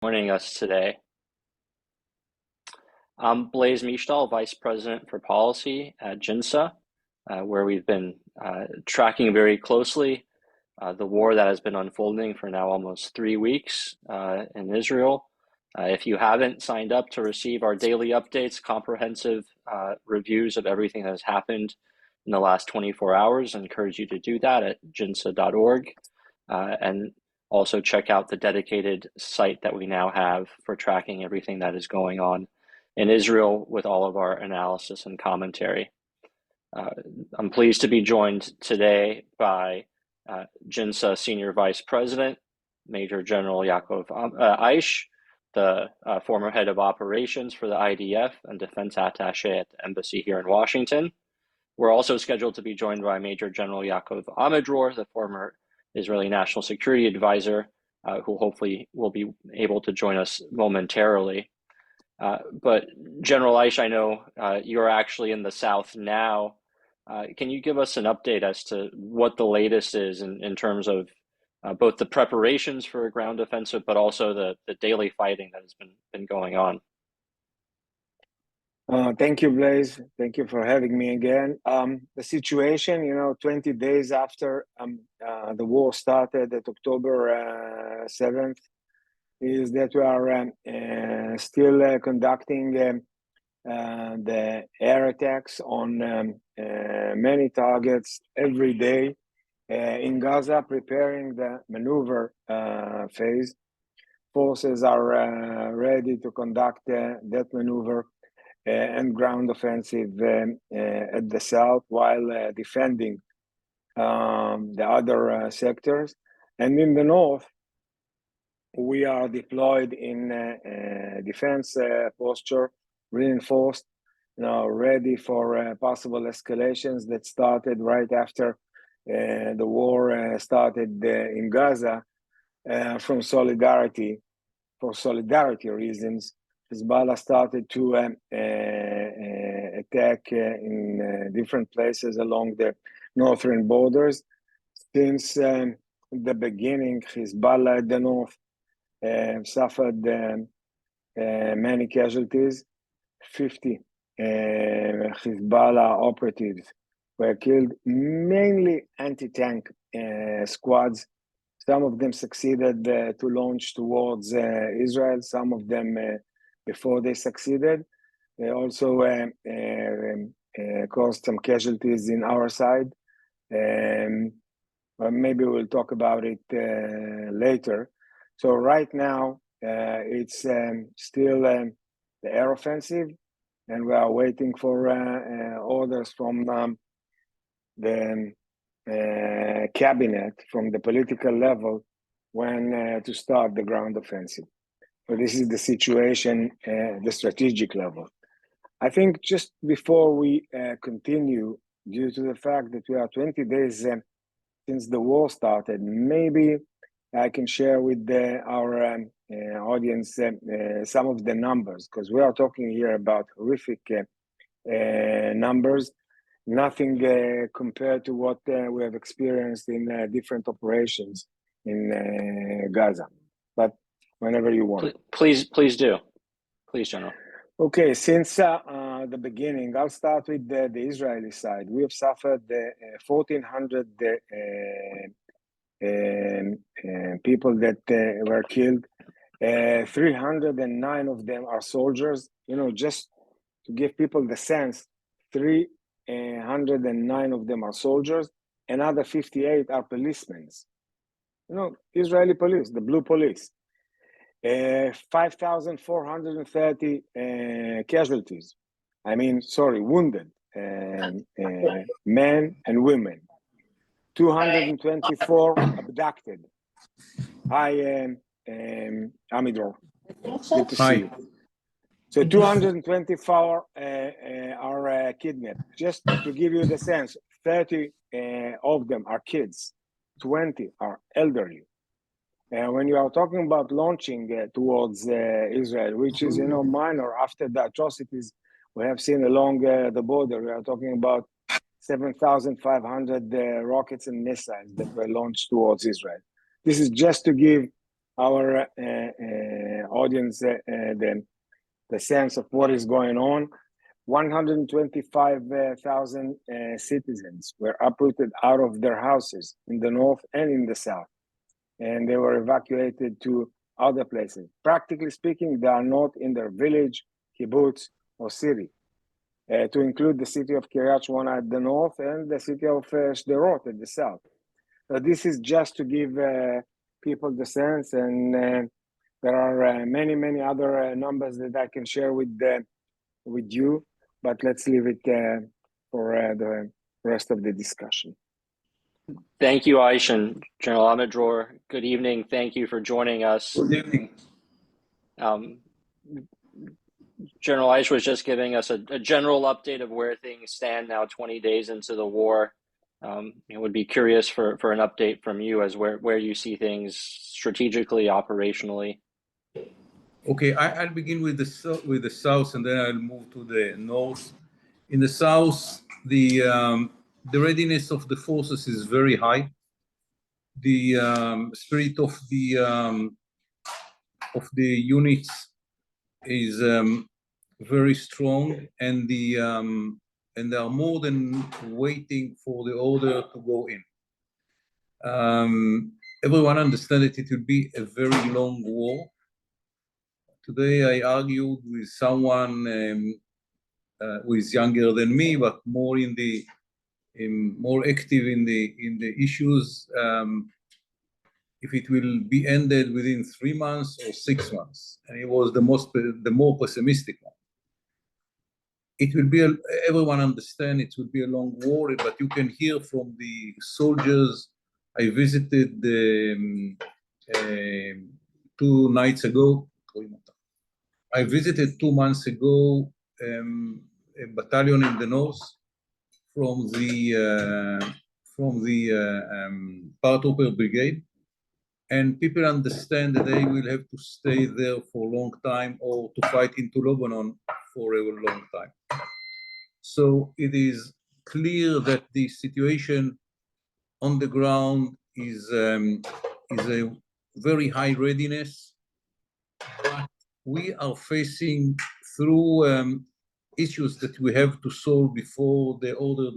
Joining us today. I'm Blaise Misztal, Vice President for Policy at JINSA, where we've been tracking very closely the war that has been unfolding for now almost 3 weeks in Israel. If you haven't signed up to receive our daily updates, comprehensive reviews of everything that has happened in the last 24 hours, I encourage you to do that at jinsa.org. And also check out the dedicated site that we now have for tracking everything that is going on in Israel with all of our analysis and commentary. I'm pleased to be joined today by JINSA Senior Vice President, Major General Yaacov Ayish, the former head of operations for the IDF and defense attaché at the embassy here in Washington. We're also scheduled to be joined by Major General Yaakov Amidror, the former Israeli National Security Advisor, who hopefully will be able to join us momentarily. But General Ayish, I know you're actually in the South now. Can you give us an update as to what the latest is in terms of both the preparations for a ground offensive, but also the daily fighting that has been going on? Thank you, Blaise. Thank you for having me again. The situation, 20 days after the war started at October 7th, is that we are still conducting the air attacks on many targets every day in Gaza, preparing the maneuver phase. Forces are ready to conduct that maneuver and ground offensive at the south while defending the other sectors. And in the north, we are deployed in defense posture, reinforced, ready for possible escalations that started right after the war started in Gaza for solidarity reasons. Hezbollah started to attack in different places along the northern borders. Since the beginning, Hezbollah at the north suffered many casualties. 50 Hezbollah operatives were killed, mainly anti-tank squads. Some of them succeeded to launch towards Israel, some of them before they succeeded. They also caused some casualties in our side. Maybe we'll talk about it later. So right now, it's still the air offensive, and we are waiting for orders from the cabinet, from the political level, when to start the ground offensive. So this is the situation, the strategic level. I think just before we continue, due to the fact that we are 20 days since the war started, maybe I can share with our audience some of the numbers, because we are talking here about horrific numbers, nothing compared to what we have experienced in different operations in Gaza. But whenever you want. Please do. Please, General. Okay, since the beginning, I'll start with the Israeli side. We have suffered 1,400 people that were killed. 309 of them are soldiers. Just to give people the sense, 309 of them are soldiers. Another 58 are policemen. Israeli police, the blue police. 5,430 casualties. Wounded men and women. 224 abducted. Hi, Amidror. Good to see you. So 224 are kidnapped. Just to give you the sense, 30 of them are kids. 20 are elderly. When you are talking about launching towards Israel, which is minor after the atrocities we have seen along the border, we are talking about 7,500 rockets and missiles that were launched towards Israel. This is just to give our audience the sense of what is going on. 125,000 citizens were uprooted out of their houses in the north and in the south, and they were evacuated to other places. Practically speaking, they are not in their village, kibbutz, or city, to include the city of Kiryat Shmona at the north and the city of Sderot at the south. So this is just to give people the sense, and there are many other numbers that I can share with you, but let's leave it for the rest of the discussion. Thank you, Ayish and General Amidror. Good evening. Thank you for joining us. Good evening. General Ayish was just giving us a general update of where things stand now 20 days into the war. Would be curious for an update from you as where you see things strategically, operationally. Okay, I'll begin with the south, and then I'll move to the north. In the south, the readiness of the forces is very high. The spirit of the units is very strong, and they are more than waiting for the order to go in. Everyone understands that it will be a very long war. Today I argued with someone who is younger than me, but more more active in the issues. If it will be ended within 3 months or 6 months, and it was the more pessimistic one. It will be everyone understands it will be a long war, but you can hear from the soldiers. I visited 2 nights ago. I visited 2 months ago a battalion in the north from the Paratrooper Brigade, and people understand that they will have to stay there for a long time or to fight into Lebanon for a long time. So it is clear that the situation on the ground is a very high readiness, but we are facing through issues that we have to solve before the order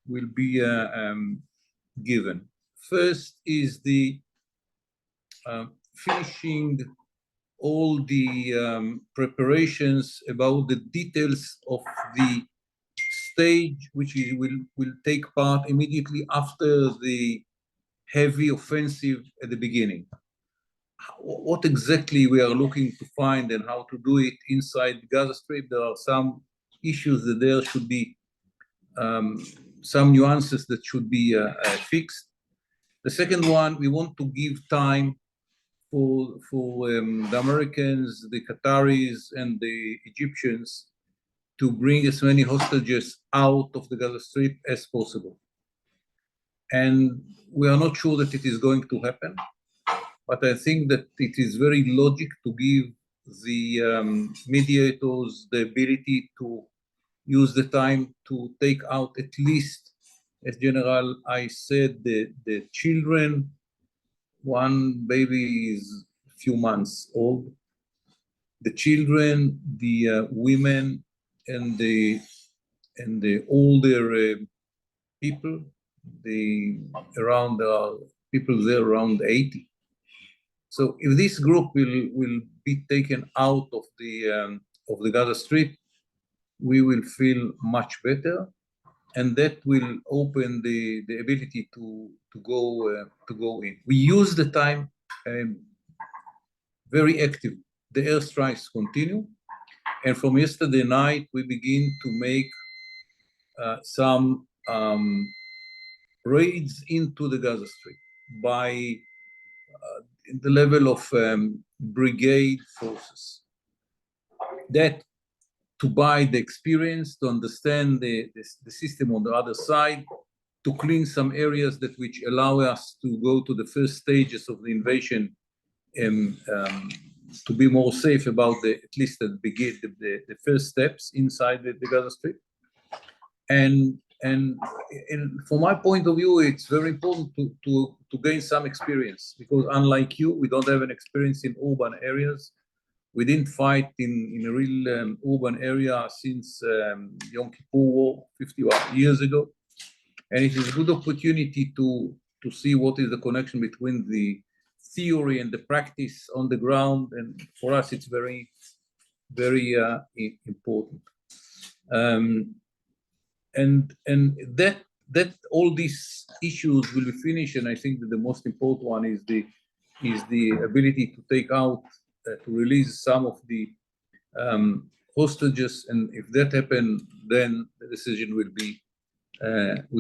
will be given. First is the finishing all the preparations about the details of the stage which will take part immediately after the heavy offensive at the beginning. What exactly we are looking to find and how to do it inside Gaza Strip. There are some issues that there should be some nuances that should be fixed. The second one, we want to give time for the Americans, the Qataris, and the Egyptians to bring as many hostages out of the Gaza Strip as possible. And we are not sure that it is going to happen, but I think that it is very logic to give the mediators the ability to use the time to take out at least, as General I said, the children. One baby is a few months old. The children, the women, and the older people, people there around 80. So if this group will be taken out of the Gaza Strip, we will feel much better, and that will open the ability to go in. We use the time very active. The airstrikes continue, and from yesterday night we begin to make some raids into the Gaza Strip by the level of brigade forces. That to buy the experience, to understand the system on the other side, to clean some areas that which allow us to go to the first stages of the invasion, to be more safe about at least the first steps inside the Gaza Strip. And and from my point of view, it's very important to gain some experience, because unlike you, we don't have an experience in urban areas. We didn't fight in a real urban area since Yom Kippur War 51 years ago. And it is a good opportunity to see what is the connection between the theory and the practice on the ground. And for us, it's very, very important. And that all these issues will be finished. And I think that the most important one is the ability to take out, to release some of the hostages. And if that happens, then the decision will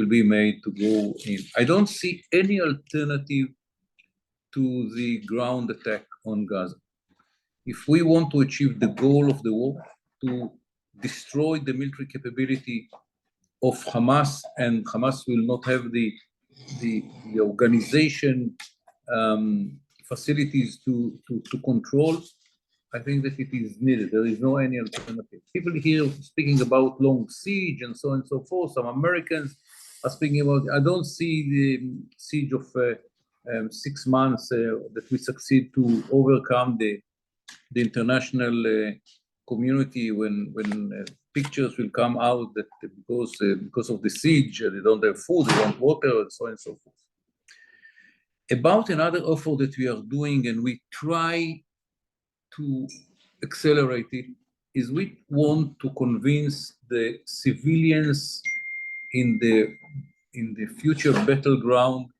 be made to go in. I don't see any alternative to the ground attack on Gaza. If we want to achieve the goal of the war, to destroy the military capability of Hamas, and Hamas will not have the organization facilities to control, I think that it is needed. There is no any alternative. People here speaking about long siege and so on and so forth. Some Americans are speaking about, I don't see the siege of 6 months that we succeed to overcome the international community when pictures will come out that because of the siege, they don't have food, they want water, and so on and so forth. About another offer that we are doing, and we try to accelerate it, is we want to convince the civilians in the future battleground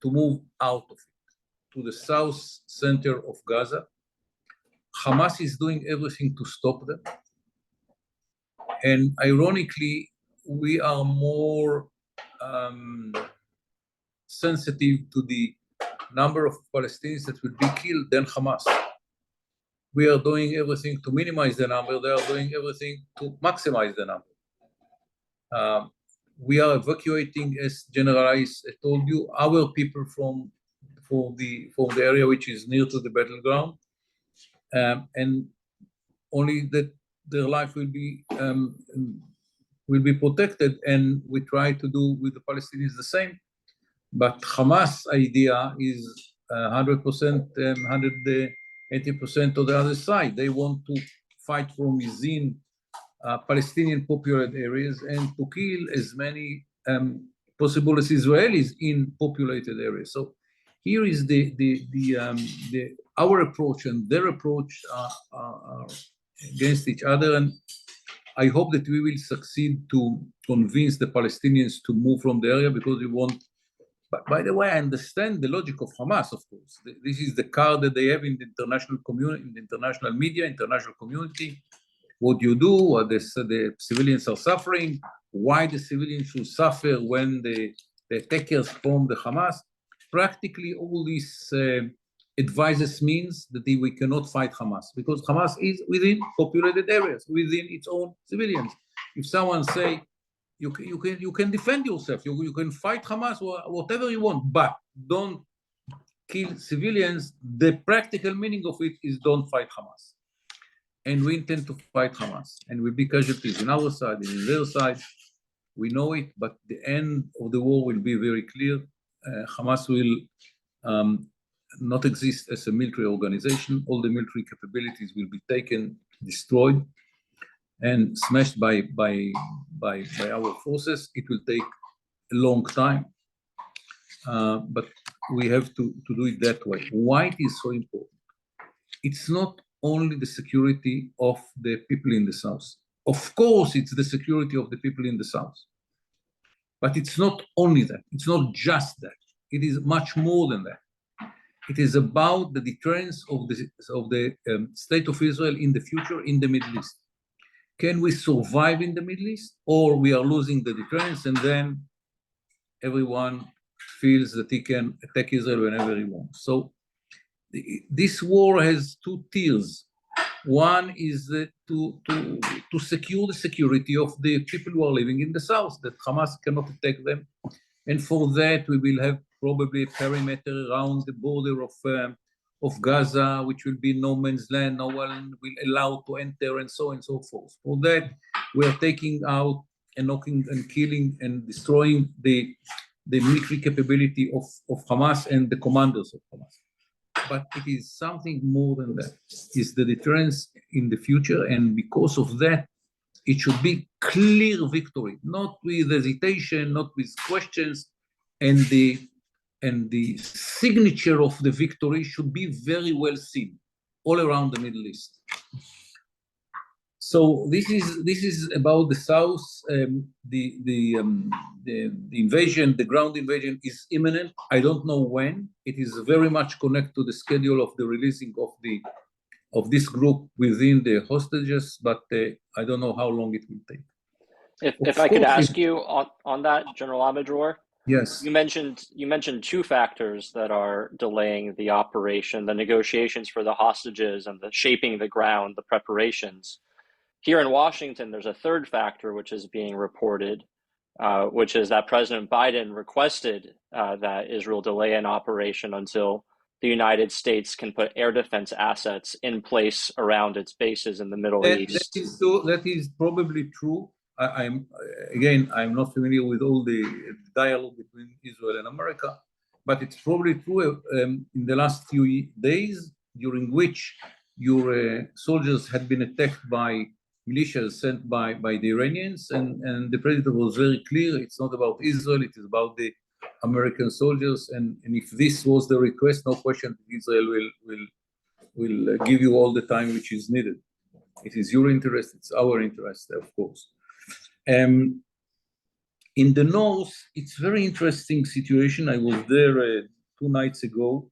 to move out of it, to the south center of Gaza. Hamas is doing everything to stop them. And ironically, we are more sensitive to the number of Palestinians that will be killed than Hamas. We are doing everything to minimize the number. They are doing everything to maximize the number. We are evacuating, as General Ayish told you, our people from the area which is near to the battleground, and only that their life will be protected. And we try to do with the Palestinians the same. But Hamas idea is 100%, 180% of the other side. They want to fight from within Palestinian populated areas and to kill as many possible as Israelis in populated areas. So here is our approach and their approach are against each other. And I hope that we will succeed to convince the Palestinians to move from the area, because we want. But by the way, I understand the logic of Hamas, of course. This is the card that they have in the international community, in the international media, international community. What you do, what the civilians are suffering, why the civilians should suffer when the attackers from the Hamas. Practically all this advises means that we cannot fight Hamas, because Hamas is within populated areas, within its own civilians. If someone say, you can defend yourself, you can fight Hamas or whatever you want, but don't kill civilians, the practical meaning of it is don't fight Hamas. And we intend to fight Hamas, and will be casualties on our side and on their side. We know it, but the end of the war will be very clear. Hamas will not exist as a military organization. All the military capabilities will be taken, destroyed, and smashed by our forces. It will take a long time, but we have to do it that way. Why it is so important? It's not only the security of the people in the south. Of course, it's the security of the people in the south, but it's not only that. It's not just that. It is much more than that. It is about the deterrence of the state of Israel in the future in the Middle East. Can we survive in the Middle East, or we are losing the deterrence, and then everyone feels that he can attack Israel whenever he wants? So this war has two tiers. One is to secure the security of the people who are living in the south, that Hamas cannot attack them. And for that, we will have probably a perimeter around the border of Gaza, which will be no man's land, no one will allow to enter, and so on and so forth. For that, we are taking out and knocking and killing and destroying the military capability of Hamas and the commanders of Hamas. But it is something more than that. It's the deterrence in the future, and because of that, it should be clear victory, not with hesitation, not with questions, and the signature of the victory should be very well seen all around the Middle East. So this is about the south. The invasion, the ground invasion, is imminent. I don't know when. It is very much connected to the schedule of the releasing of this group within the hostages, but I don't know how long it will take. If I could ask you on that, General Amidror. Yes. You mentioned two factors that are delaying the operation: the negotiations for the hostages and the shaping the ground, the preparations. Here in Washington, there's a third factor which is being reported, which is that President Biden requested that Israel delay an operation until the United States can put air defense assets in place around its bases in the Middle East. That is probably true. I'm not familiar with all the dialogue between Israel and America, but it's probably true in the last few days, during which your soldiers had been attacked by militias sent by the Iranians, and the president was very clear. It's not about Israel, it is about the American soldiers, and if this was the request, no question, Israel will give you all the time which is needed. It is your interest, it's our interest, of course. In the north, it's a very interesting situation. I was there 2 nights ago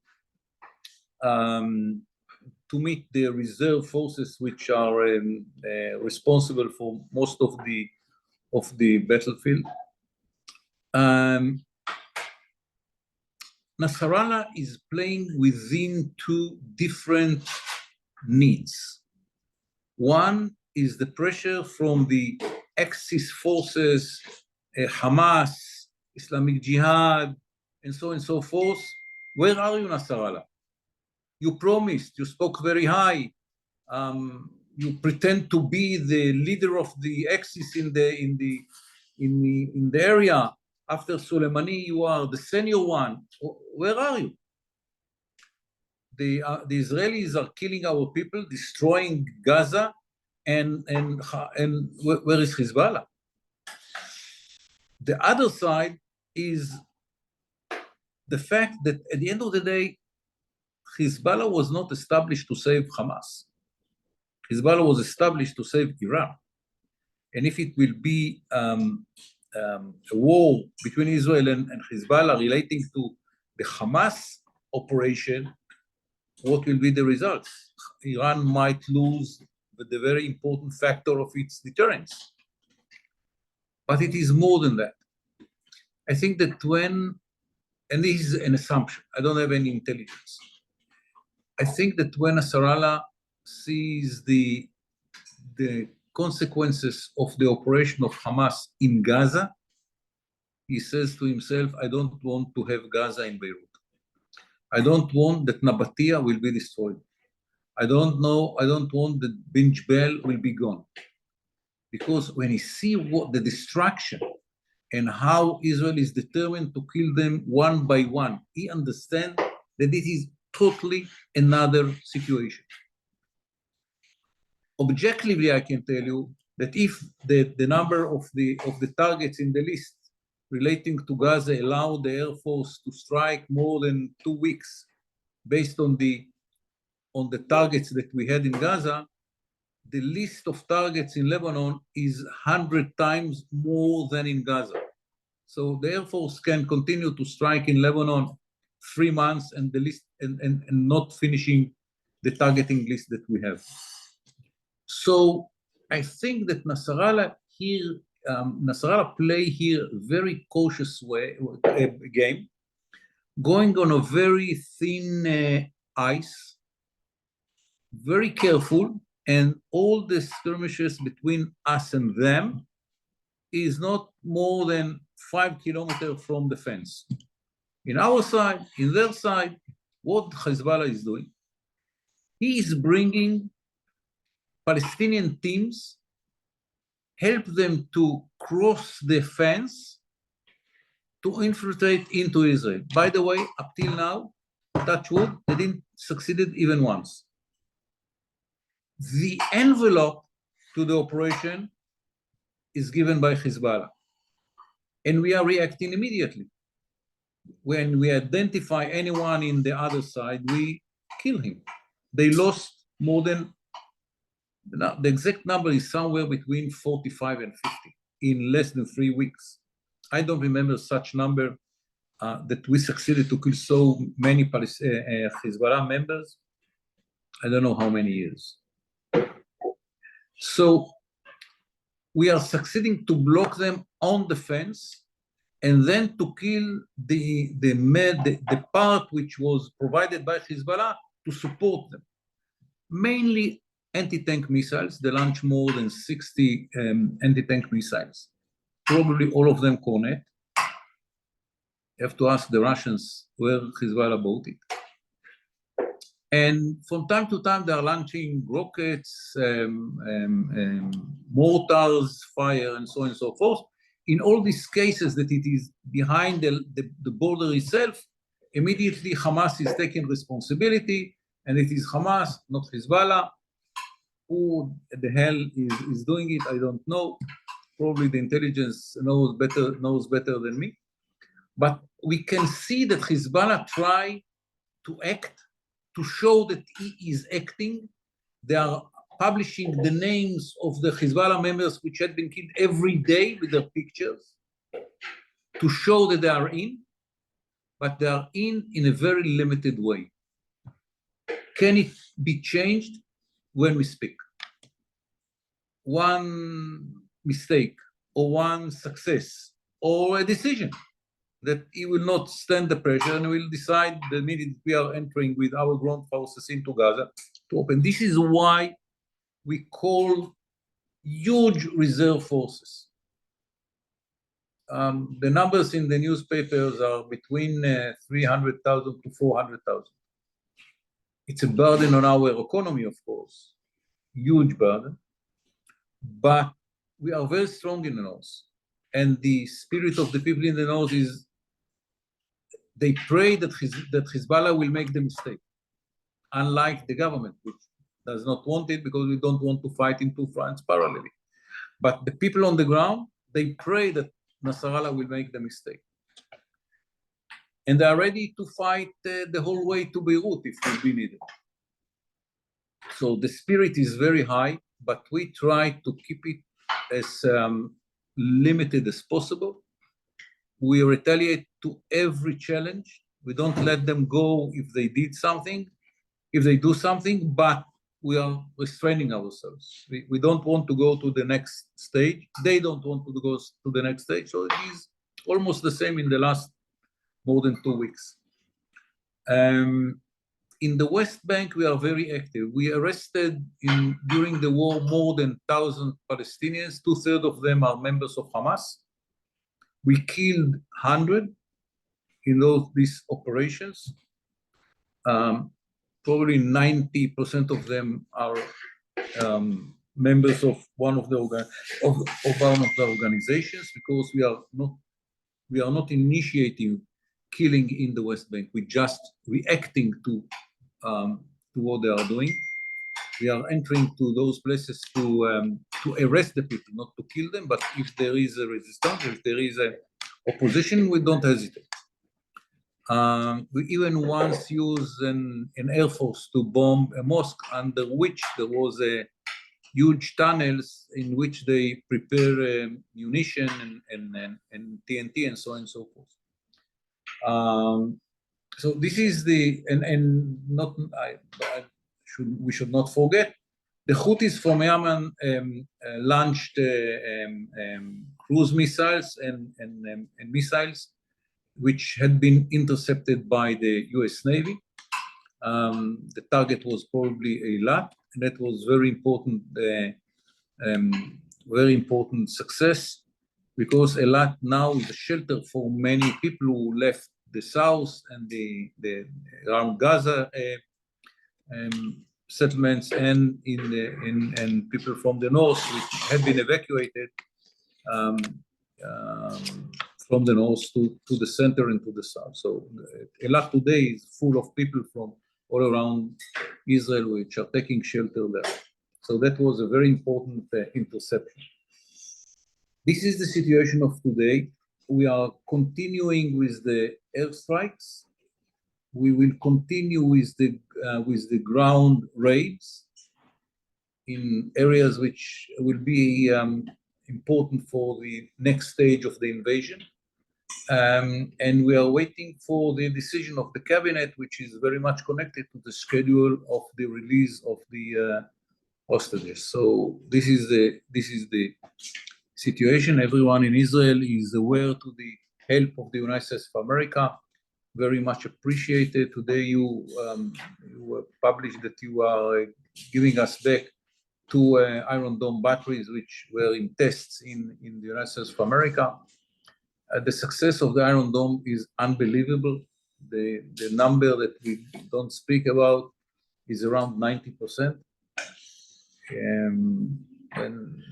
to meet the reserve forces, which are responsible for most of the battlefield. Nasrallah is playing within 2 different needs. One is the pressure from the Axis forces, Hamas, Islamic Jihad, and so on and so forth. Where are you, Nasrallah? You promised, you spoke very high, you pretend to be the leader of the Axis in the area. After Soleimani, you are the senior one. Where are you? The Israelis are killing our people, destroying Gaza, and where is Hezbollah? The other side is the fact that at the end of the day, Hezbollah was not established to save Hamas. Hezbollah was established to save Iran. And if it will be a war between Israel and Hezbollah relating to the Hamas operation, what will be the results? Iran might lose the very important factor of its deterrence. But it is more than that. I think that and this is an assumption, I don't have any intelligence. I think that when Nasrallah sees the consequences of the operation of Hamas in Gaza, he says to himself, I don't want to have Gaza in Beirut. I don't want that Nabatea will be destroyed. I don't want that Bin Jbel will be gone. Because when he sees what the destruction and how Israel is determined to kill them one by one, he understands that this is totally another situation. Objectively, I can tell you that if the number of the targets in the list relating to Gaza allow the Air Force to strike more than 2 weeks based on the targets that we had in Gaza, the list of targets in Lebanon is 100 times more than in Gaza. So the Air Force can continue to strike in Lebanon 3 months and the list and not finishing the targeting list that we have. So I think that Nasrallah play here very cautious game, going on a very thin ice, very careful, and all the skirmishes between us and them is not more than 5 kilometers from the fence. In our side, in their side, what Hezbollah is doing, he is bringing Palestinian teams help them to cross the fence to infiltrate into Israel. By the way, up till now, touch wood, they didn't succeed even once. The envelope to the operation is given by Hezbollah, and we are reacting immediately. When we identify anyone in the other side, we kill him. They lost more than, the exact number is somewhere between 45 and 50 in less than 3 weeks. I don't remember such number that we succeeded to kill so many Hezbollah members. I don't know how many years. So we are succeeding to block them on the fence, and then to kill the part which was provided by Hezbollah to support them. Mainly anti-tank missiles. They launch more than 60 anti-tank missiles. Probably all of them Cornet. You have to ask the Russians where Hezbollah bought it. And from time to time, they are launching rockets, mortars, fire, and so on and so forth. In all these cases that it is behind the border itself, immediately Hamas is taking responsibility, and it is Hamas, not Hezbollah. Who the hell is doing it? I don't know. Probably the intelligence knows better than me. But we can see that Hezbollah try to act, to show that he is acting. They are publishing the names of the Hezbollah members which had been killed every day with their pictures to show that they are in, but they are in a very limited way. Can it be changed? When we speak. One mistake or one success or a decision that he will not stand the pressure and will decide the minute we are entering with our ground forces into Gaza to open. This is why we call huge reserve forces. The numbers in the newspapers are between 300,000 to 400,000. It's a burden on our economy, of course, huge burden, but we are very strong in the north. And the spirit of the people in the north is they pray that Hezbollah will make the mistake, unlike the government, which does not want it because we don't want to fight in two fronts parallelly. But the people on the ground, they pray that Nasrallah will make the mistake. And they are ready to fight the whole way to Beirut if it will be needed. So the spirit is very high, but we try to keep it as limited as possible. We retaliate to every challenge. We don't let them go if they did something, if they do something, but we are restraining ourselves. We don't want to go to the next stage. They don't want to go to the next stage. So it is almost the same in the last more than 2 weeks. In the West Bank, we are very active. We arrested during the war more than 1,000 Palestinians. 2/3 of them are members of Hamas. We killed 100 in these operations. Probably 90% of them are members of one of the organizations, because we are not initiating killing in the West Bank. We're just reacting to what they are doing. We are entering to those places to arrest the people, not to kill them. But if there is a resistance, if there is an opposition, we don't hesitate. We even once used an air force to bomb a mosque under which there was a huge tunnels in which they prepare munition and TNT and so on and so forth. So this is we should not forget, the Houthis from Yemen launched cruise missiles and missiles which had been intercepted by the US Navy. The target was probably Eilat, and that was very important success, because Eilat now is a shelter for many people who left the south and the around Gaza settlements and and people from the north, which had been evacuated from the north to the center and to the south. So Eilat today is full of people from all around Israel, which are taking shelter there. So that was a very important interception. This is the situation of today. We are continuing with the airstrikes. We will continue with the ground raids in areas which will be important for the next stage of the invasion. And we are waiting for the decision of the cabinet, which is very much connected to the schedule of the release of the hostages. So this is the situation. Everyone in Israel is aware to the help of the United States of America. Very much appreciated. Today you published that you are giving us back 2 Iron Dome batteries, which were in tests in the United States of America. The success of the Iron Dome is unbelievable. The number that we don't speak about is around 90%. And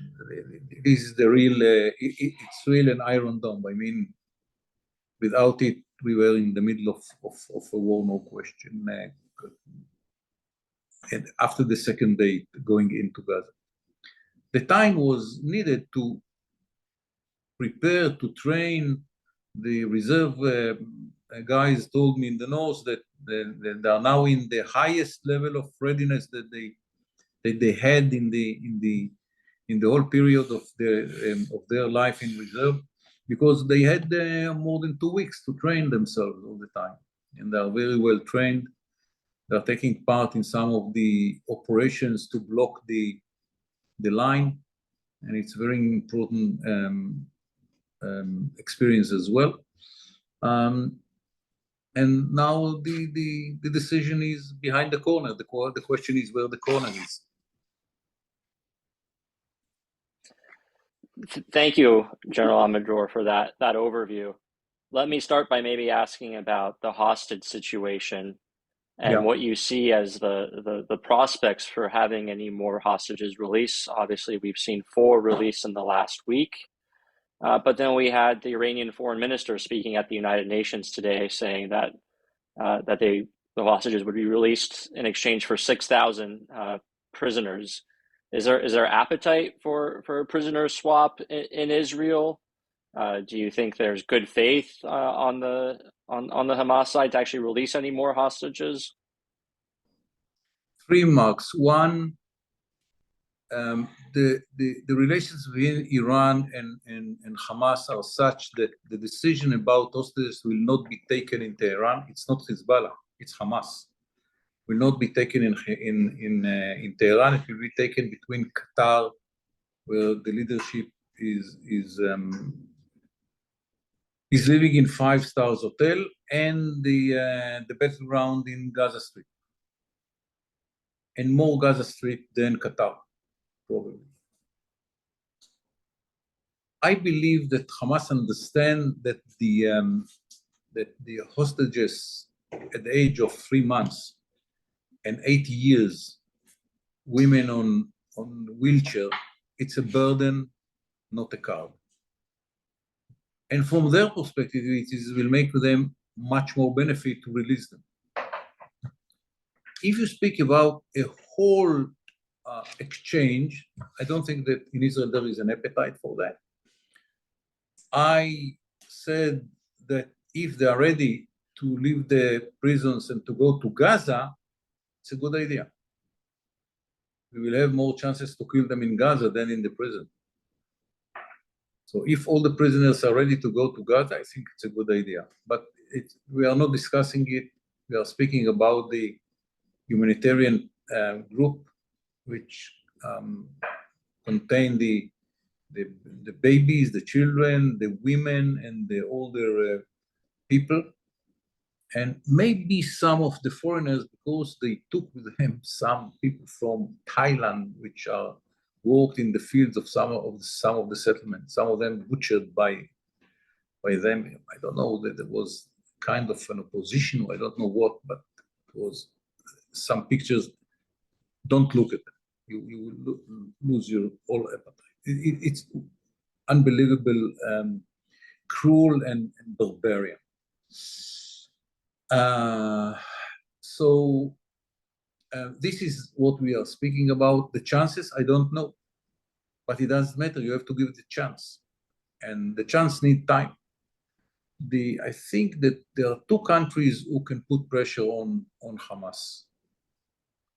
this is the real, it's real an Iron Dome. I mean, without it, we were in the middle of a war, no question. And after the second day going into Gaza, the time was needed to prepare, to train. The reserve guys told me in the north that they are now in the highest level of readiness that they had in the whole period of their life in reserve, because they had more than 2 weeks to train themselves all the time, and they are very well trained. They are taking part in some of the operations to block the line, and it's very important experience as well. And now the decision is behind the corner. The question is where the corner is. Thank you, General Amidror, for that overview. Let me start by maybe asking about the hostage situation and what you see as the prospects for having any more hostages released. Obviously, we've seen 4 released in the last week, but then we had the Iranian foreign minister speaking at the United Nations today, saying that the hostages would be released in exchange for 6,000 prisoners. Is there appetite for a prisoner swap in Israel? Do you think there's good faith on the Hamas side to actually release any more hostages? 3 remarks. One, the relations between Iran and Hamas are such that the decision about hostages will not be taken in Tehran. It's not Hezbollah, it's Hamas. Will not be taken in Tehran. It will be taken between Qatar, where the leadership is living in 5-star hotel, and the battleground in Gaza Strip, and more Gaza Strip than Qatar, probably. I believe that Hamas understand that the hostages at the age of 3 months and 80 years, women on wheelchair, it's a burden, not a card. And from their perspective, it will make them much more benefit to release them. If you speak about a whole exchange, I don't think that in Israel there is an appetite for that. I said that if they are ready to leave the prisons and to go to Gaza, it's a good idea. We will have more chances to kill them in Gaza than in the prison. So if all the prisoners are ready to go to Gaza, I think it's a good idea. But we are not discussing it. We are speaking about the humanitarian group, which contain the babies, the children, the women, and the older people. And maybe some of the foreigners, because they took with them some people from Thailand, which are worked in the fields of some of the settlements. Some of them butchered by them. I don't know that there was kind of an opposition, or I don't know what, but it was some pictures don't look at them. You will lose your whole appetite. It's unbelievable, cruel and barbarian. So this is what we are speaking about. The chances, I don't know, but it doesn't matter. You have to give it a chance, and the chance needs time. I think that there are two countries who can put pressure on Hamas.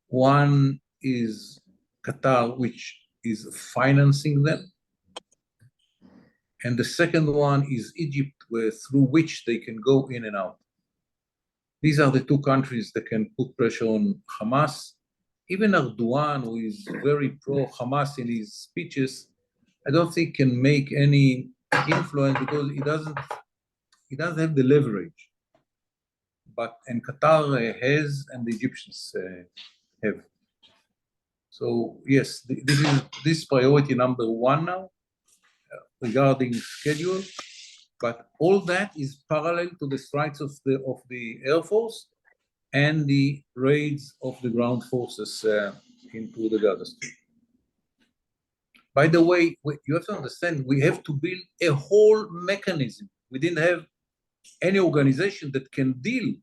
One is Qatar, which is financing them, and the second one is Egypt, through which they can go in and out. These are the two countries that can put pressure on Hamas. Even Erdogan, who is very pro-Hamas in his speeches, I don't think can make any influence because he doesn't have the leverage. And Qatar has, and the Egyptians have. So yes, this is priority number one now regarding schedule. But all that is parallel to the strikes of the Air Force and the raids of the ground forces into the Gaza Strip. By the way, you have to understand, we have to build a whole mechanism. We didn't have any organization that can deal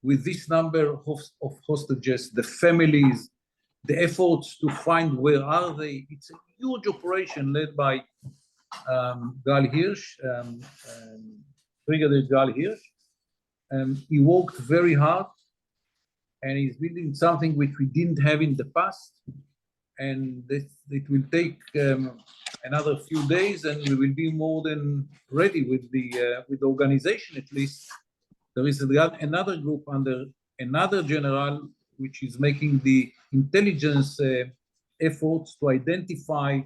with this number of hostages, the families, the efforts to find where are they. It's a huge operation led by Gal Hirsch, Brigadier Gal Hirsch. He worked very hard, and he's building something which we didn't have in the past. And it will take another few days, and we will be more than ready with the organization. At least there is another group under another general which is making the intelligence efforts to identify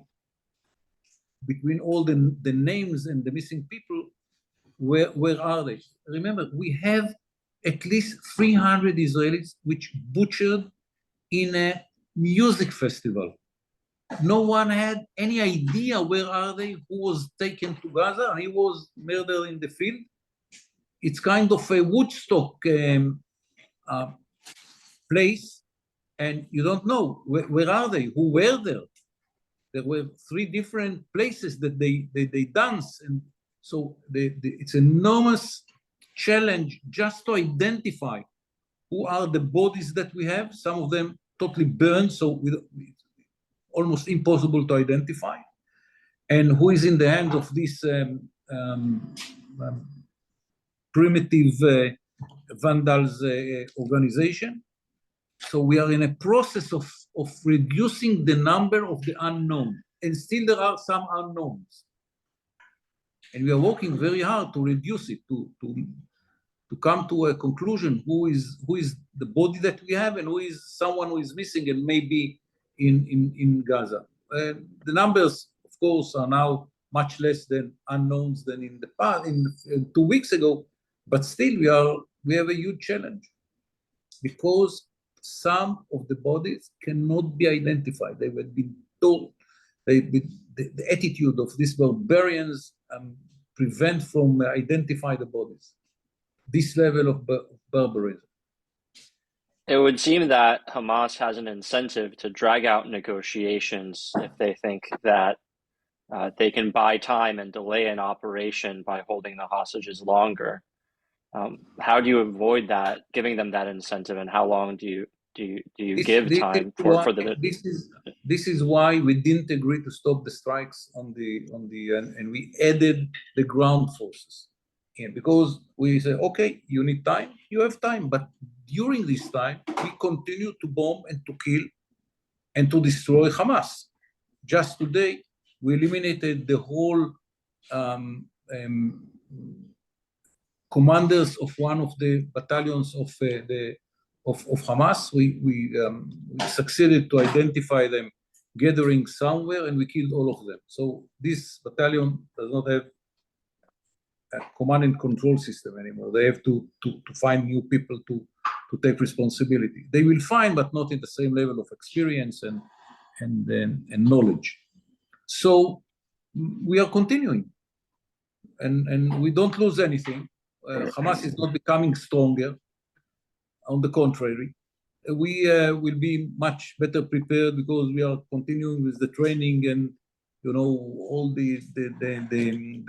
between all the names and the missing people, where are they? Remember, we have at least 300 Israelis which butchered in a music festival. No one had any idea where are they, who was taken to Gaza, and he was murdered in the field. It's kind of a Woodstock place, and you don't know where are they, who were there. There were 3 different places that they dance, and so it's an enormous challenge just to identify who are the bodies that we have. Some of them totally burned, so almost impossible to identify, and who is in the hands of this primitive vandals organization. So we are in a process of reducing the number of the unknown, and still there are some unknowns. And we are working very hard to reduce it, to come to a conclusion who is the body that we have and who is someone who is missing and maybe in Gaza. The numbers, of course, are now much less than unknowns than in the past, in 2 weeks ago, but still we have a huge challenge because some of the bodies cannot be identified. They have been told, the attitude of these barbarians prevent from identify the bodies. This level of barbarism. It would seem that Hamas has an incentive to drag out negotiations if they think that they can buy time and delay an operation by holding the hostages longer. How do you avoid that, giving them that incentive, and how long do you give time for the? This is why we didn't agree to stop the strikes and we added the ground forces. Yeah, because we said, okay, you need time, you have time, but during this time, we continue to bomb and to kill and to destroy Hamas. Just today, we eliminated the whole commanders of one of the battalions of Hamas. We succeeded to identify them gathering somewhere, and we killed all of them. So this battalion does not have a command and control system anymore. They have to find new people to take responsibility. They will find, but not in the same level of experience and knowledge. So we are continuing, and we don't lose anything. Hamas is not becoming stronger. On the contrary, we will be much better prepared because we are continuing with the training and all the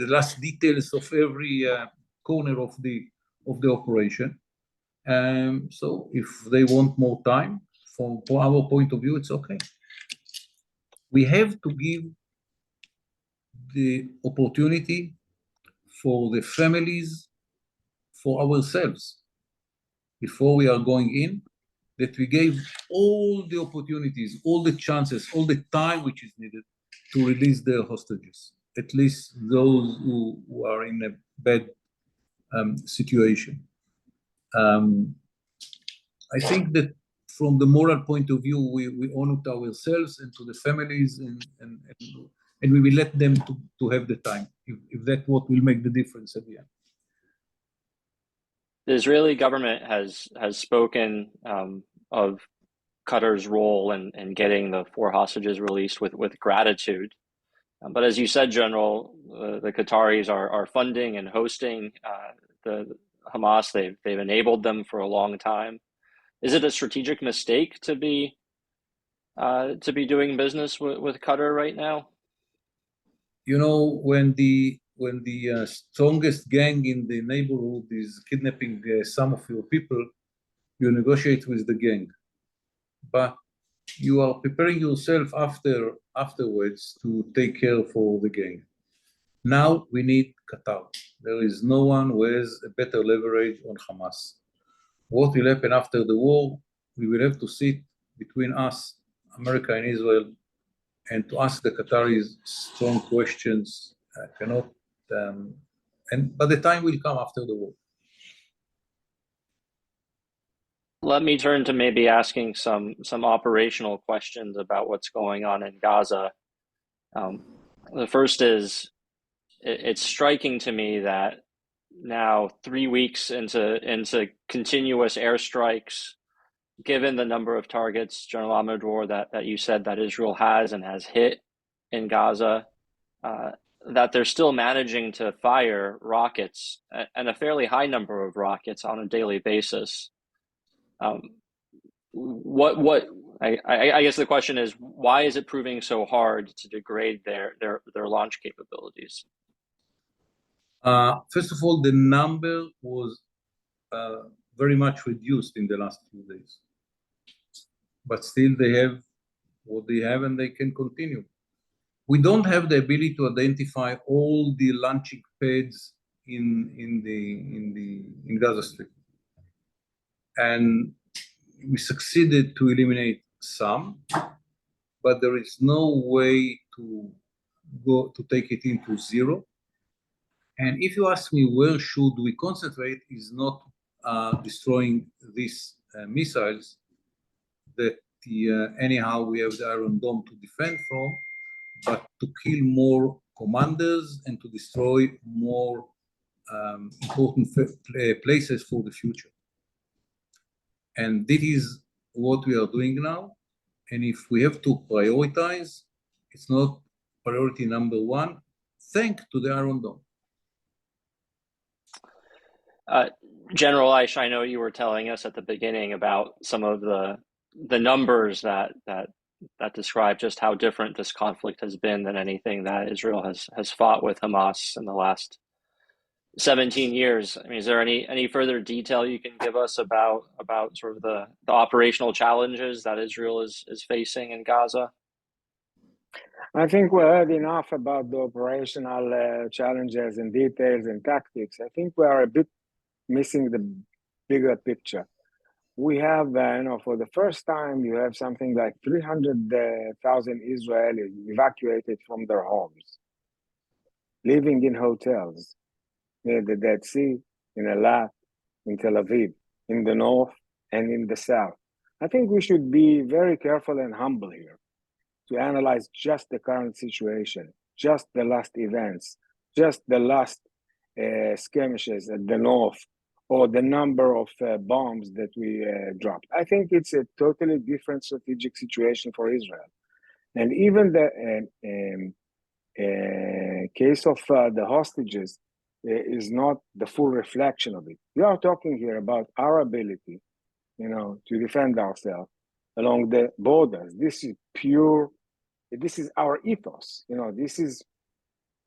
last details of every corner of the operation. So if they want more time, from our point of view, it's okay. We have to give the opportunity for the families, for ourselves, before we are going in, that we gave all the opportunities, all the chances, all the time which is needed to release their hostages, at least those who are in a bad situation. I think that from the moral point of view, we owe it to ourselves and to the families, and we will let them to have the time, if that's what will make the difference at the end. The Israeli government has spoken of Qatar's role in getting the 4 hostages released with gratitude. But as you said, General, the Qataris are funding and hosting the Hamas. They've enabled them for a long time. Is it a strategic mistake to be doing business with Qatar right now? When the strongest gang in the neighborhood is kidnapping some of your people, you negotiate with the gang. But you are preparing yourself afterwards to take care for the gang. Now we need Qatar. There is no one who has a better leverage on Hamas. What will happen after the war? We will have to sit between us, America and Israel, and to ask the Qataris strong questions. But the time will come after the war. Let me turn to maybe asking some operational questions about what's going on in Gaza. The first is, it's striking to me that now 3 weeks into continuous airstrikes, given the number of targets, General Amidror, that you said that Israel has and has hit in Gaza, that they're still managing to fire rockets, and a fairly high number of rockets on a daily basis. I guess the question is, why is it proving so hard to degrade their launch capabilities? First of all, the number was very much reduced in the last few days. But still they have what they have and they can continue. We don't have the ability to identify all the launching pads in Gaza Strip. And we succeeded to eliminate some, but there is no way to take it into zero. And if you ask me where should we concentrate, is not destroying these missiles that anyhow we have the Iron Dome to defend from, but to kill more commanders and to destroy more important places for the future. And this is what we are doing now. And if we have to prioritize, it's not priority number 1, thanks to the Iron Dome. General Ayish, I know you were telling us at the beginning about some of the numbers that describe just how different this conflict has been than anything that Israel has fought with Hamas in the last 17 years. I mean, is there any further detail you can give us about sort of the operational challenges that Israel is facing in Gaza? I think we heard enough about the operational challenges and details and tactics. I think we are a bit missing the bigger picture. We have, for the first time, you have something like 300,000 Israelis evacuated from their homes, living in hotels near the Dead Sea, in Eilat, in Tel Aviv, in the north and in the south. I think we should be very careful and humble here to analyze just the current situation, just the last events, just the last skirmishes at the north, or the number of bombs that we dropped. I think it's a totally different strategic situation for Israel. And even the case of the hostages is not the full reflection of it. We are talking here about our ability to defend ourselves along the borders. This is our ethos. This is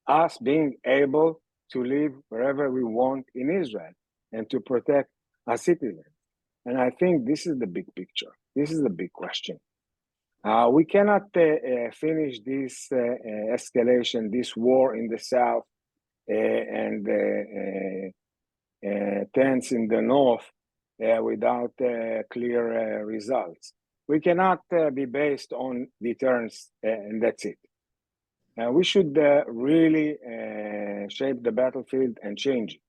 us being able to live wherever we want in Israel and to protect our citizens. And I think this is the big picture. This is the big question. We cannot finish this escalation, this war in the south and tense in the north without clear results. We cannot be based on deterrence and that's it. We should really shape the battlefield and change it.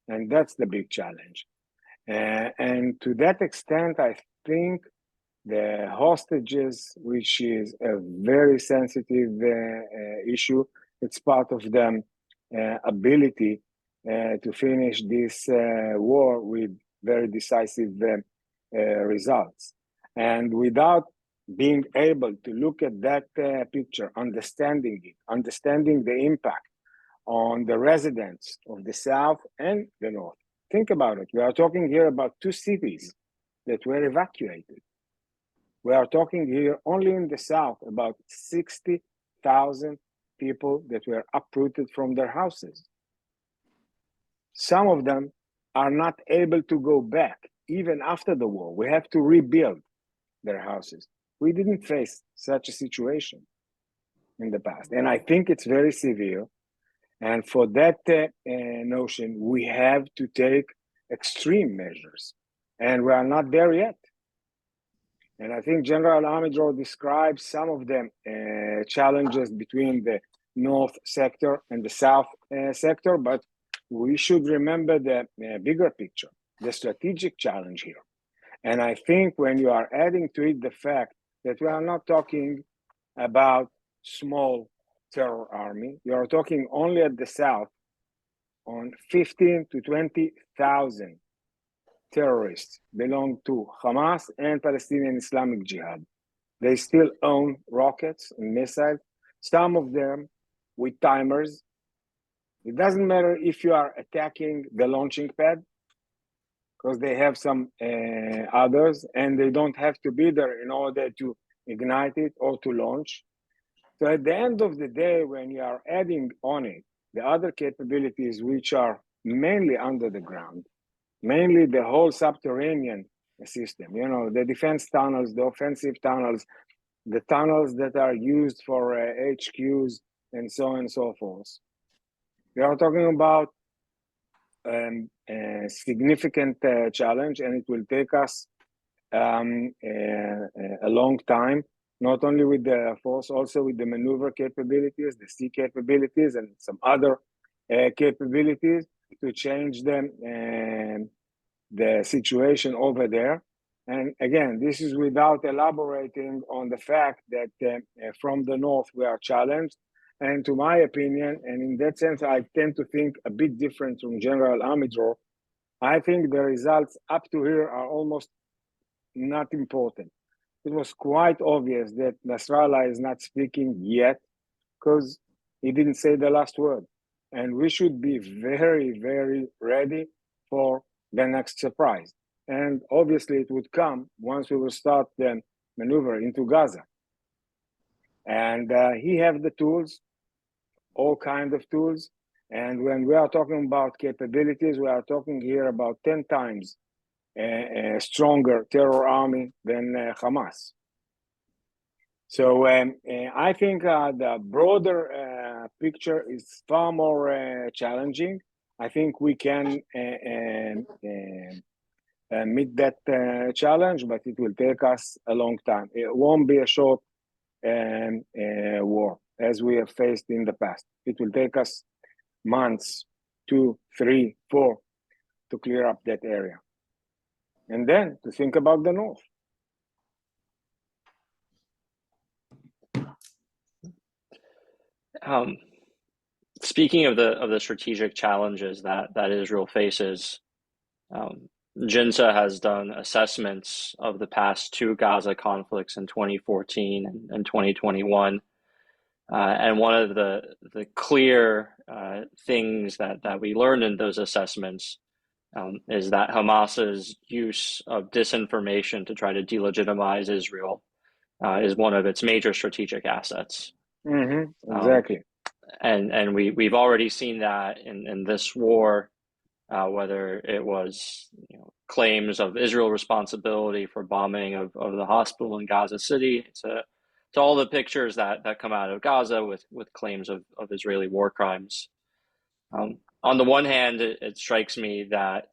And that's the big challenge. And to that extent, I think the hostages, which is a very sensitive issue, it's part of the ability to finish this war with very decisive results. And without being able to look at that picture, understanding it, understanding the impact on the residents of the south and the north. Think about it. We are talking here about 2 cities that were evacuated. We are talking here only in the south about 60,000 people that were uprooted from their houses. Some of them are not able to go back even after the war. We have to rebuild their houses. We didn't face such a situation in the past. And I think it's very severe. And for that notion, we have to take extreme measures. And we are not there yet. And I think General Amidror describes some of the challenges between the north sector and the south sector, but we should remember the bigger picture, the strategic challenge here. And I think when you are adding to it the fact that we are not talking about small terror army, you are talking only at the south on 15 to 20,000 terrorists belong to Hamas and Palestinian Islamic Jihad. They still own rockets and missiles, some of them with timers. It doesn't matter if you are attacking the launching pad, because they have some others, and they don't have to be there in order to ignite it or to launch. So at the end of the day, when you are adding on it the other capabilities, which are mainly under the ground, mainly the whole subterranean system, the defense tunnels, the offensive tunnels, the tunnels that are used for HQs, and so on and so forth. We are talking about a significant challenge, and it will take us a long time, not only with the force, also with the maneuver capabilities, the sea capabilities, and some other capabilities to change the situation over there. And again, this is without elaborating on the fact that from the north we are challenged. And to my opinion, and in that sense, I tend to think a bit different from General Amidror. I think the results up to here are almost not important. It was quite obvious that Nasrallah is not speaking yet because he didn't say the last word. And we should be very, very ready for the next surprise. And obviously it would come once we will start the maneuver into Gaza. And he have the tools, all kinds of tools. And when we are talking about capabilities, we are talking here about 10 times a stronger terror army than Hamas. So I think the broader picture is far more challenging. I think we can meet that challenge, but it will take us a long time. It won't be a short war as we have faced in the past. It will take us months, 2, 3, 4 to clear up that area. And then to think about the north. Speaking of the strategic challenges that Israel faces, JINSA has done assessments of the past 2 Gaza conflicts in 2014 and 2021. And one of the clear things that we learned in those assessments is that Hamas's use of disinformation to try to delegitimize Israel is one of its major strategic assets. Exactly. And we've already seen that in this war, whether it was claims of Israel responsibility for bombing of the hospital in Gaza City, to all the pictures that come out of Gaza with claims of Israeli war crimes. On the one hand, it strikes me that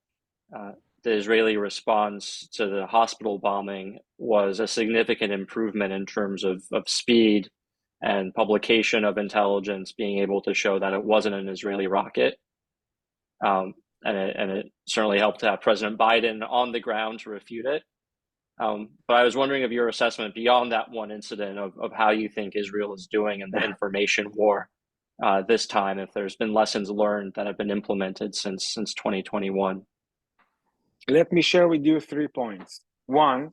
the Israeli response to the hospital bombing was a significant improvement in terms of speed and publication of intelligence, being able to show that it wasn't an Israeli rocket. And it certainly helped to have President Biden on the ground to refute it. But I was wondering of your assessment beyond that one incident of how you think Israel is doing in the information war this time, if there's been lessons learned that have been implemented since 2021. Let me share with you 3 points. One,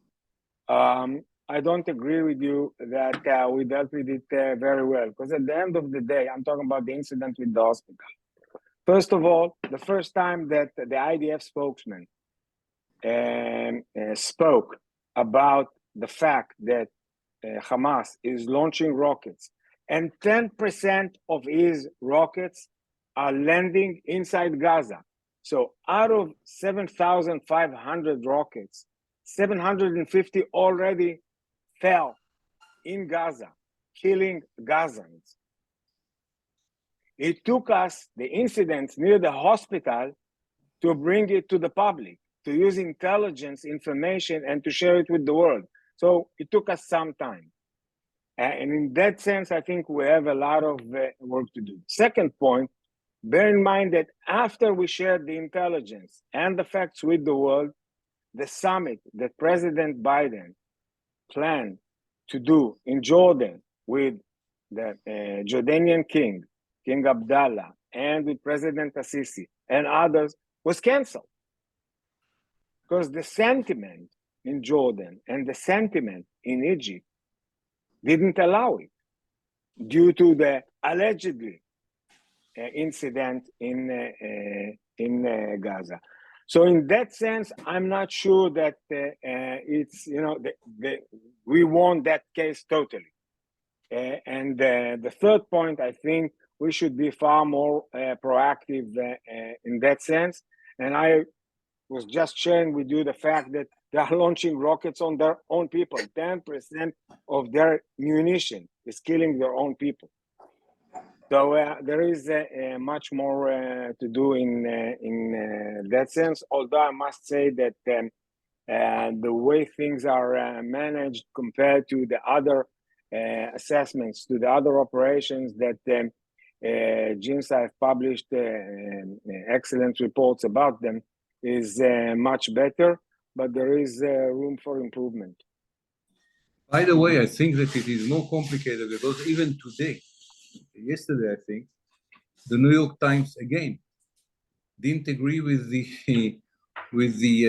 I don't agree with you that we dealt with it very well, because at the end of the day, I'm talking about the incident with the hospital. First of all, the first time that the IDF spokesman spoke about the fact that Hamas is launching rockets, and 10% of his rockets are landing inside Gaza. So out of 7,500 rockets, 750 already fell in Gaza, killing Gazans. It took us the incidents near the hospital to bring it to the public, to use intelligence information and to share it with the world. So it took us some time. And in that sense, I think we have a lot of work to do. Second point, bear in mind that after we shared the intelligence and the facts with the world, the summit that President Biden planned to do in Jordan with the Jordanian King Abdullah, and with President Assisi and others was canceled. Because the sentiment in Jordan and the sentiment in Egypt didn't allow it due to the allegedly incident in Gaza. So in that sense, I'm not sure that it's, we won that case totally. And the third point, I think we should be far more proactive in that sense. And I was just sharing with you the fact that they are launching rockets on their own people. 10% of their munition is killing their own people. So there is much more to do in that sense. Although I must say that the way things are managed compared to the other assessments, to the other operations that JINSA have published excellent reports about them, is much better, but there is room for improvement. By the way, I think that it is more complicated because even today, yesterday, I think, the New York Times again didn't agree with the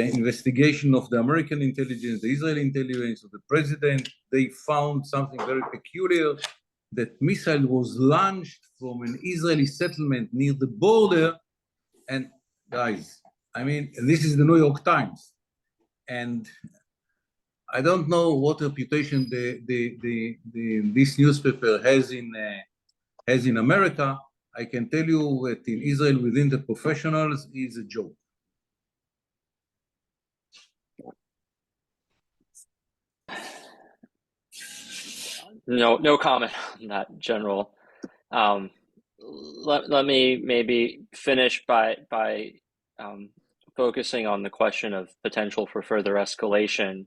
investigation of the American intelligence, the Israeli intelligence, of the president. They found something very peculiar, that missile was launched from an Israeli settlement near the border. And guys, I mean, this is the New York Times. And I don't know what reputation this newspaper has in America. I can tell you that in Israel, within the professionals, is a joke. No comment on that, General. Let me maybe finish by focusing on the question of potential for further escalation.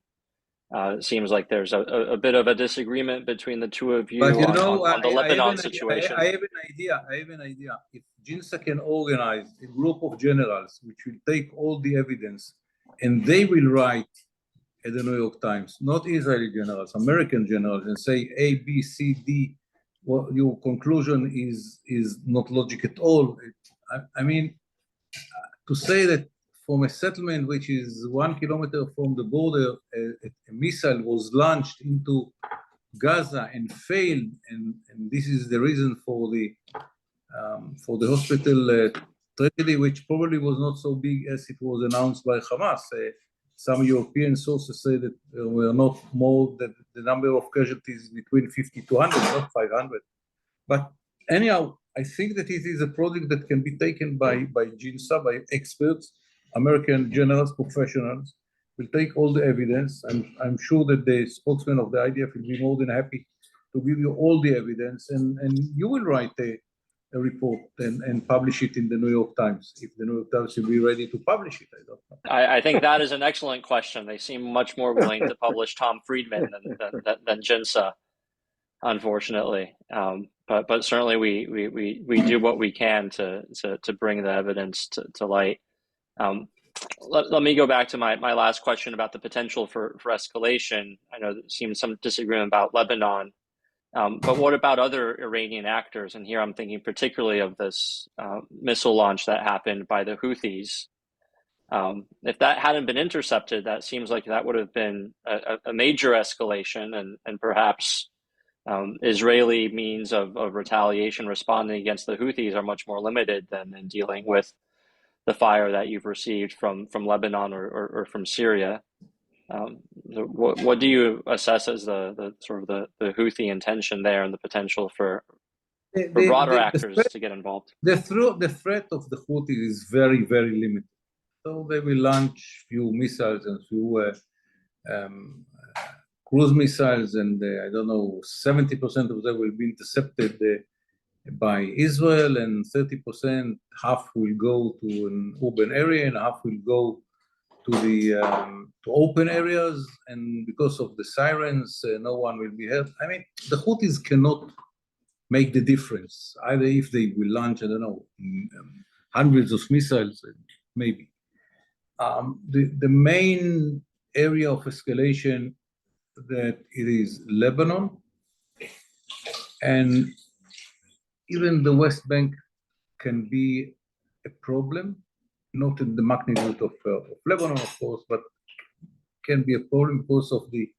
It seems like there's a bit of a disagreement between the two of you on the Lebanon situation. I have an idea. If JINSA can organize a group of generals which will take all the evidence and they will write at the New York Times, not Israeli generals, American generals, and say A, B, C, D, well, your conclusion is not logic at all. I mean, to say that from a settlement which is 1 kilometer from the border, a missile was launched into Gaza and failed, and this is the reason for the hospital tragedy, which probably was not so big as it was announced by Hamas. Some European sources say that were not more, that the number of casualties between 50 to 100, not 500. But anyhow, I think that it is a project that can be taken by JINSA, by experts, American generals, professionals, will take all the evidence. I'm sure that the spokesman of the IDF will be more than happy to give you all the evidence, and you will write a report and publish it in the New York Times, if the New York Times will be ready to publish it. I don't know. I think that is an excellent question. They seem much more willing to publish Tom Friedman than JINSA, unfortunately. But certainly we do what we can to bring the evidence to light. Let me go back to my last question about the potential for escalation. I know there seems some disagreement about Lebanon. But what about other Iranian actors? And here I'm thinking particularly of this missile launch that happened by the Houthis. If that hadn't been intercepted, that seems like that would have been a major escalation, and perhaps Israeli means of retaliation responding against the Houthis are much more limited than in dealing with the fire that you've received from Lebanon or from Syria. What do you assess as the sort of the Houthi intention there and the potential for broader actors to get involved? The threat of the Houthis is very, very limited. So they will launch few missiles and few cruise missiles, and I don't know, 70% of them will be intercepted by Israel, and 30%, half will go to an urban area and half will go to the to open areas, and because of the sirens, no one will be hurt. I mean, the Houthis cannot make the difference, either if they will launch, I don't know, hundreds of missiles, maybe. The main area of escalation that it is Lebanon, and even the West Bank can be a problem. Not in the magnitude of Lebanon, of course, but can be a problem because of the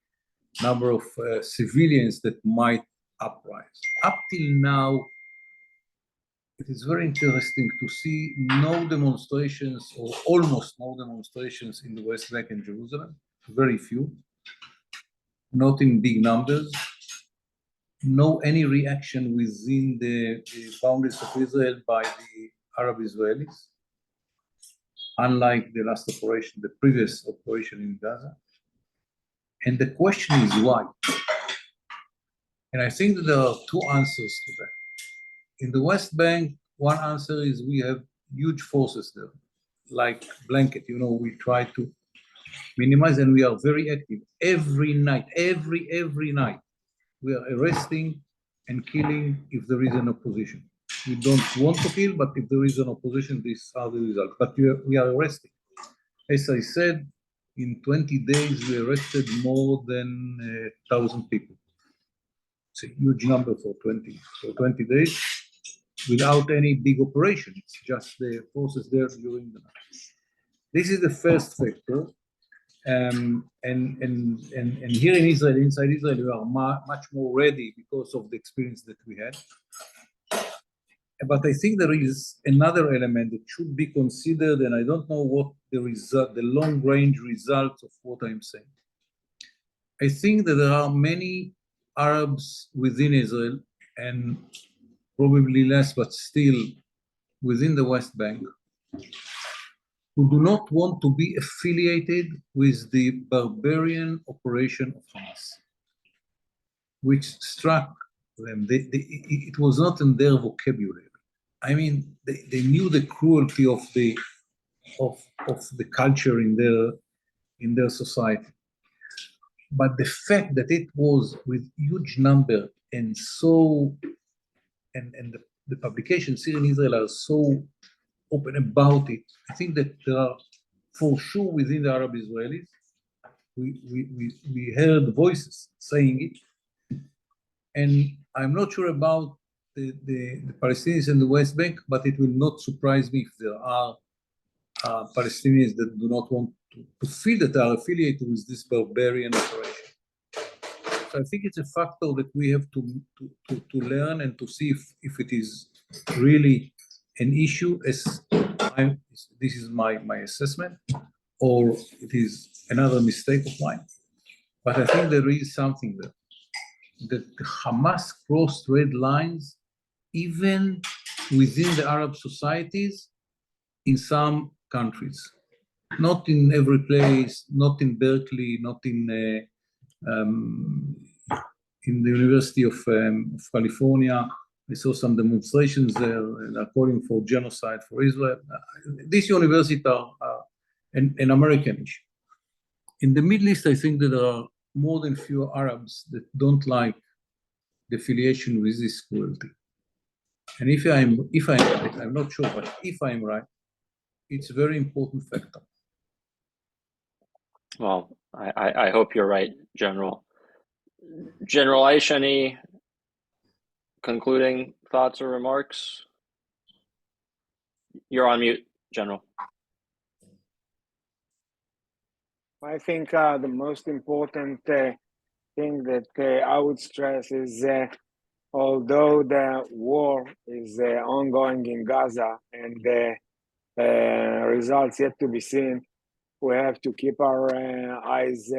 number of civilians that might uprise. Up till now, it is very interesting to see no demonstrations, or almost no demonstrations, in the West Bank and Jerusalem. Very few, not in big numbers. No any reaction within the boundaries of Israel by the Arab Israelis, unlike the last operation, the previous operation in Gaza. And the question is why? And I think that there are two answers to that. In the West Bank, one answer is we have huge forces there, like blanket. You know, we try to minimize, and we are very active. Every night, every night, we are arresting and killing if there is an opposition. We don't want to kill, but if there is an opposition, these are the results. But we are arresting. As I said, in 20 days, we arrested more than 1,000 people. It's a huge number for 20 days without any big operation. It's just the forces there during the night. This is the first factor. And here in Israel, inside Israel, we are much more ready because of the experience that we had. But I think there is another element that should be considered, and I don't know what the long-range results of what I'm saying. I think that there are many Arabs within Israel, and probably less, but still within the West Bank, who do not want to be affiliated with the barbarian operation of Hamas, which struck them. It was not in their vocabulary. I mean, they knew the cruelty of the culture in their society. But the fact that it was with huge number and so, and the publications here in Israel are so open about it, I think that there are, for sure, within the Arab Israelis, we heard voices saying it. And I'm not sure about the Palestinians in the West Bank, but it will not surprise me if there are Palestinians that do not want to feel that they are affiliated with this barbarian operation. So I think it's a factor that we have to learn and to see if it is really an issue, as this is my assessment, or it is another mistake of mine. But I think there is something there. That Hamas crossed red lines even within the Arab societies in some countries. Not in every place, not in Berkeley, not in the University of California. I saw some demonstrations there calling for genocide for Israel. These universities are an American issue. In the Middle East, I think that there are more than few Arabs that don't like the affiliation with this cruelty. And if I'm right, I'm not sure, but if I'm right, it's a very important factor. Well, I hope you're right, General. General Ayish, any concluding thoughts or remarks? You're on mute, General. I think the most important thing that I would stress is although the war is ongoing in Gaza and results yet to be seen, we have to keep our eyes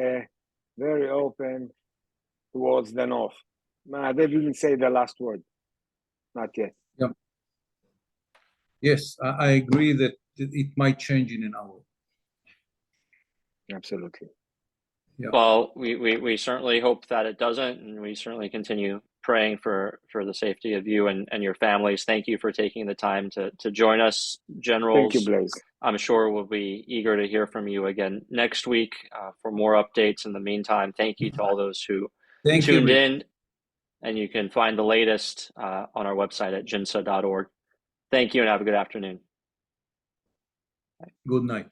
very open towards the north. They didn't say the last word, not yet. Yeah. Yes, I agree that it might change in an hour. Absolutely. Yeah. Well, we certainly hope that it doesn't, and we certainly continue praying for the safety of you and your families. Thank you for taking the time to join us, Generals. Thank you, Blaise. I'm sure we'll be eager to hear from you again next week for more updates. In the meantime, thank you to all those who tuned in, and you can find the latest on our website at jinsa.org. Thank you and have a good afternoon. Good night.